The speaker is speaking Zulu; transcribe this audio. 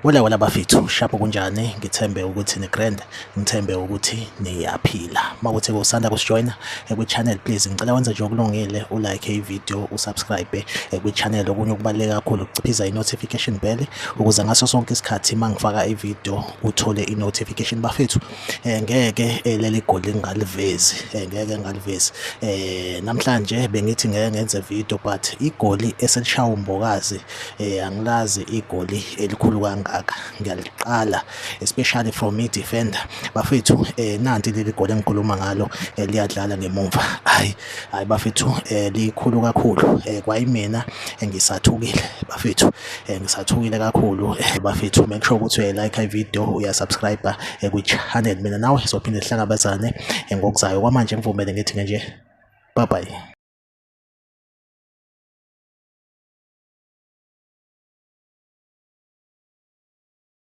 Wala bafethu shapho kunjani ngithembe ukuthi ni grand ngithembe ukuthi niyaphila mawuthi usanda kusijoyina kwi channel please ngicela wenze nje okulungile ulike ivideo usubscribe kwi channel okunye okubaleka kakhulu ukuciphiza i-notification bell ukuze ngaso sonke isikhathi mangifaka ivideo uthole i-notification bafethu. Ngeke leli goli ngalivezi ngeke ngalivezi namhlanje bengithi ngeke ngenze video but igoli eselishaya umbokazi angilazi igoli elikhulu kangaka ngiyaliqala especially from i-defender bafethu. Nanti leli goli engikhuluma ngalo liyadlala ngemuva hayi bafethu likhulu kakhulu kwayimina ngisathukile bafethu ngisathukile kakhulu bafethu. Make sure ukuthi like i-video uyasubscribe kwi channel mina nawe sophinde sihlangabezane ngokuzayo kwamanje ngivumele ngithi nje bye bye.